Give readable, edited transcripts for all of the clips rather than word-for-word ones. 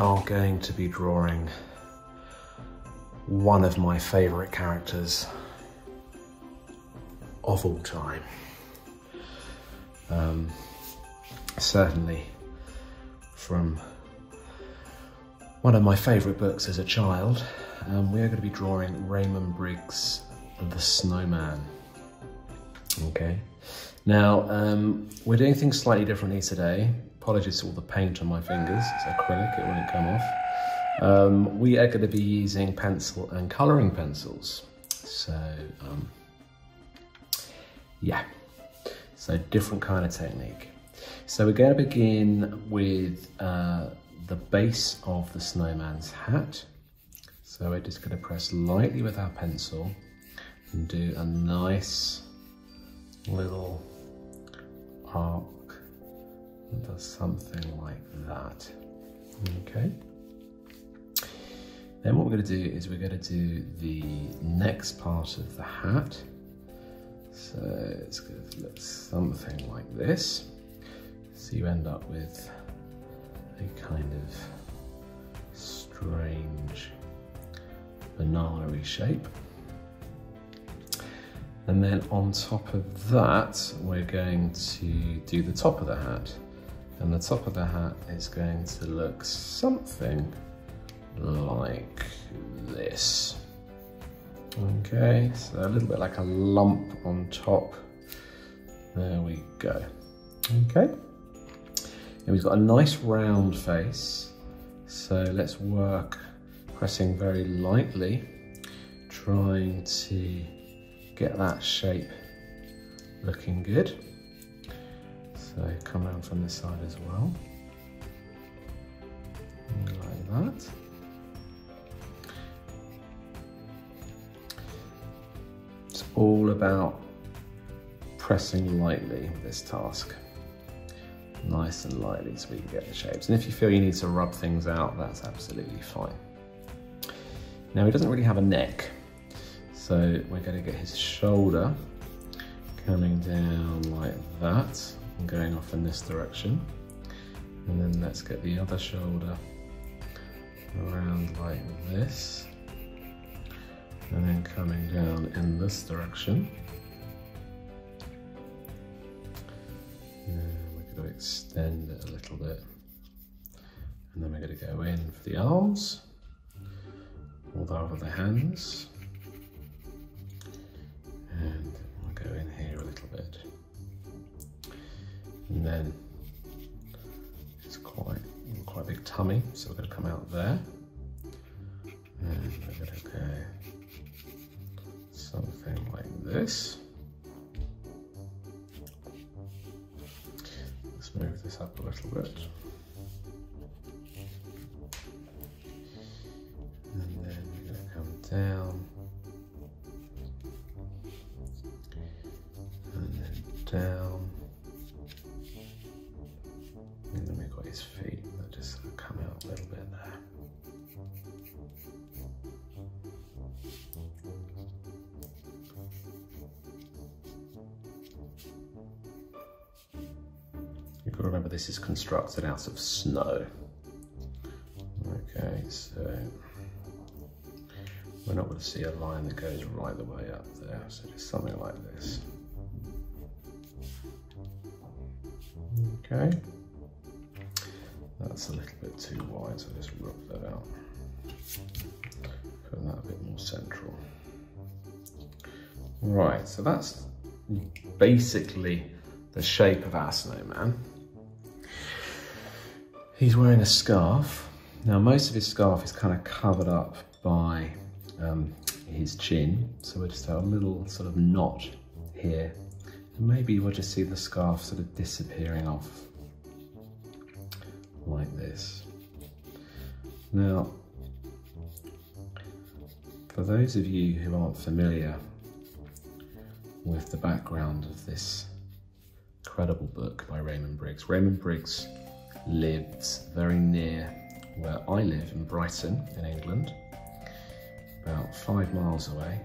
are going to be drawing one of my favourite characters of all time. Certainly from one of my favourite books as a child. We are going to be drawing Raymond Briggs, the Snowman. Okay, now we're doing things slightly differently today. Apologies to all the paint on my fingers, it's acrylic, it won't come off. We are going to be using pencil and colouring pencils. So, yeah, so different kind of technique. So we're going to begin with the base of the snowman's hat. So we're just going to press lightly with our pencil and do a nice little arc that does something like that. Okay. Then what we're going to do is we're going to do the next part of the hat. So it's going to look something like this. So you end up with a kind of strange banana-y shape. And then on top of that, we're going to do the top of the hat. And the top of the hat is going to look something like this. Okay, so a little bit like a lump on top. There we go. Okay. And we've got a nice round face. So let's work pressing very lightly, trying to get that shape looking good. So come around from this side as well, like that. It's all about pressing lightly with this task, nice and lightly, so we can get the shapes. And if you feel you need to rub things out, that's absolutely fine. Now he doesn't really have a neck, so we're going to get his shoulder coming down like that and going off in this direction. And then let's get the other shoulder around like this. And then coming down in this direction. And we're going to extend it a little bit. And then we're going to go in for the arms, all over the hands. And we'll go in here a little bit. And then it's quite a big tummy, so we're going to come out there. And we're going to go something like this. Let's move this up a little bit. And then we're going to come down. And then down. And then we've got his feet that just sort of come out a little bit there. You've got to remember this is constructed out of snow. Okay, so we're not going to see a line that goes right the way up there, so just something like this. Okay, that's a little bit too wide, so just rub that out. Put that a bit more central. Right, so that's basically the shape of our snowman. He's wearing a scarf. Now most of his scarf is kind of covered up by his chin, so we'll just have a little sort of knot here. And maybe we'll just see the scarf sort of disappearing off like this. Now, for those of you who aren't familiar with the background of this incredible book by Raymond Briggs lives very near where I live in Brighton in England, about 5 miles away,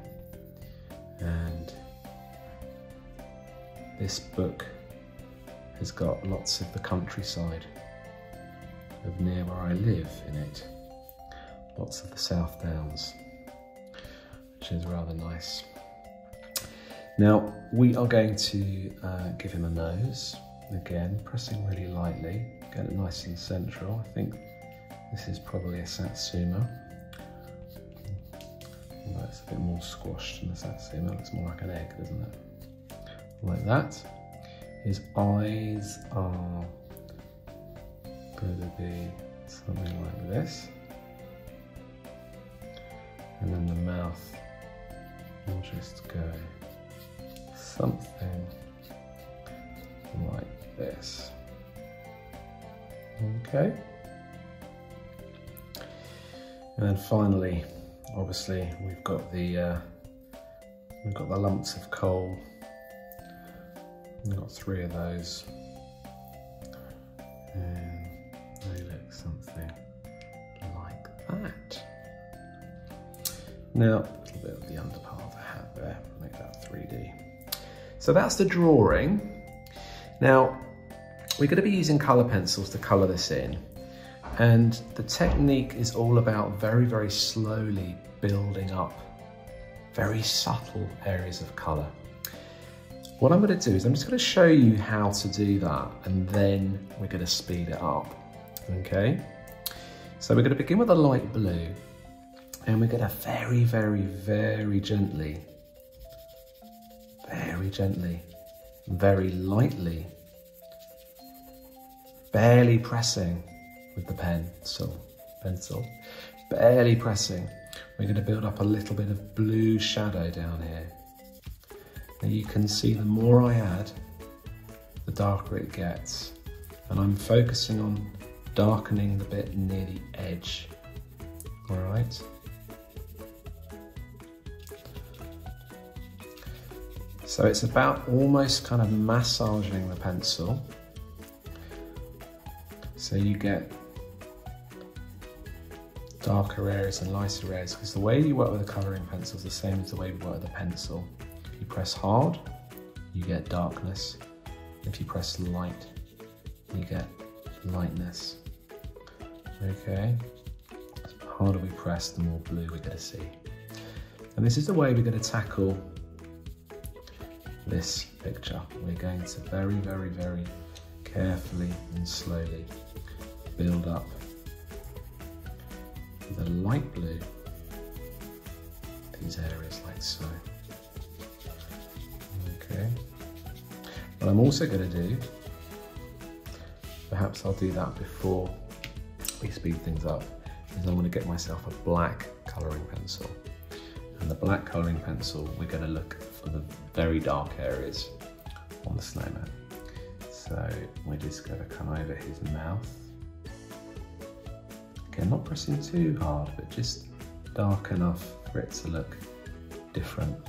and this book has got lots of the countryside of near where I live in it. Lots of the South Downs, which is rather nice. Now we are going to give him a nose, again pressing really lightly, get it nice and central. I think this is probably a Satsuma. Although it's a bit more squashed than the Satsuma, it looks more like an egg, doesn't it? Like that. His eyes are going to be something like this. And then the mouth will just go something like this. Okay. And then finally, obviously, we've got the lumps of coal. We've got 3 of those, and they look something like that. Now, a little bit of the under part of the hat there, make that 3D. So that's the drawing. Now, we're going to be using colour pencils to colour this in, and the technique is all about very, very slowly building up very subtle areas of colour. What I'm going to do is I'm just going to show you how to do that, and then we're going to speed it up, okay? So we're going to begin with a light blue, and we're going to very, very, very gently, very lightly, barely pressing with the pencil, barely pressing. We're going to build up a little bit of blue shadow down here. Now you can see the more I add, the darker it gets. And I'm focusing on darkening the bit near the edge. All right. So it's about almost kind of massaging the pencil. So you get darker areas and lighter areas, because the way you work with a colouring pencil is the same as the way we work with a pencil. If you press hard, you get darkness. If you press light, you get lightness. Okay? The harder we press, the more blue we're going to see. And this is the way we're going to tackle this picture. We're going to very, very, very carefully and slowly build up the light blue, these areas like so. Okay. What I'm also going to do, perhaps I'll do that before we speed things up, is I'm going to get myself a black colouring pencil. And the black colouring pencil, we're going to look for the very dark areas on the snowman. So we're just going to come over his mouth. Again, not pressing too hard, but just dark enough for it to look different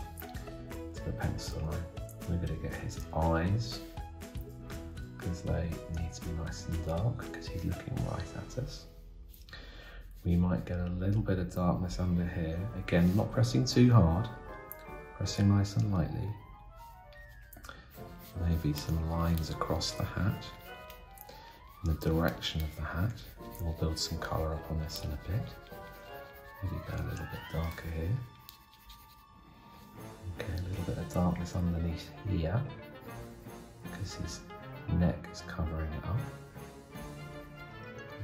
to the pencil line. We're going to get his eyes, because they need to be nice and dark, because he's looking right at us. We might get a little bit of darkness under here. Again, not pressing too hard, pressing nice and lightly. Maybe some lines across the hat, in the direction of the hat. We'll build some colour up on this in a bit. Maybe go a little bit darker here. Okay, a little bit of darkness underneath here, because his neck is covering it up.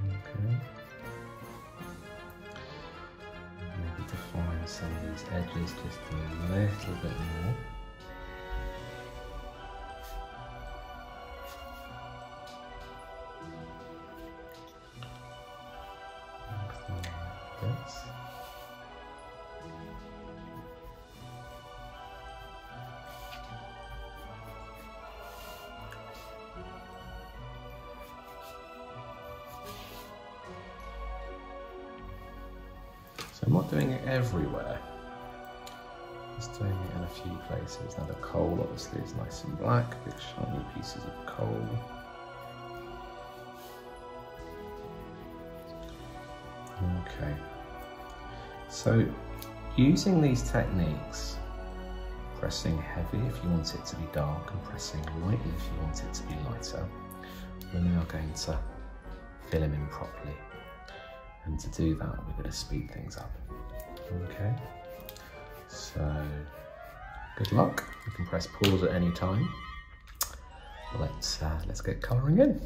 Okay. Maybe define some of these edges just a little bit more. So I'm not doing it everywhere, just doing it in a few places. Now the coal obviously is nice and black, big shiny pieces of coal. Okay, so using these techniques, pressing heavy if you want it to be dark and pressing lightly if you want it to be lighter, we're now going to fill him in properly. And to do that, we're going to speed things up. Okay, so good luck. You can press pause at any time. Let's get colouring in.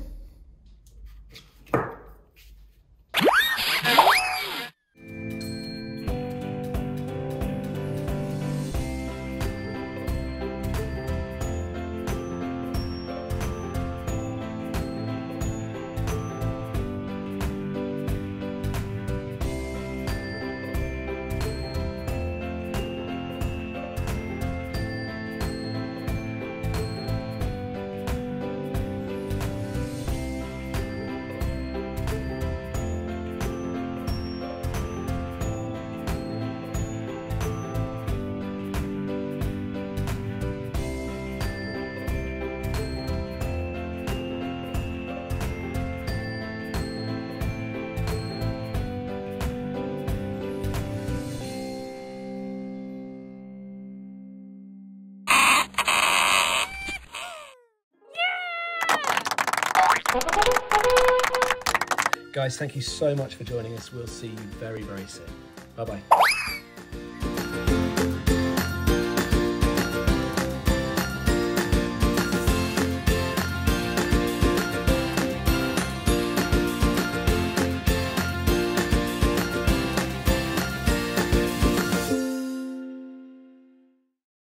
Guys, thank you so much for joining us. We'll see you very, very soon. Bye-bye.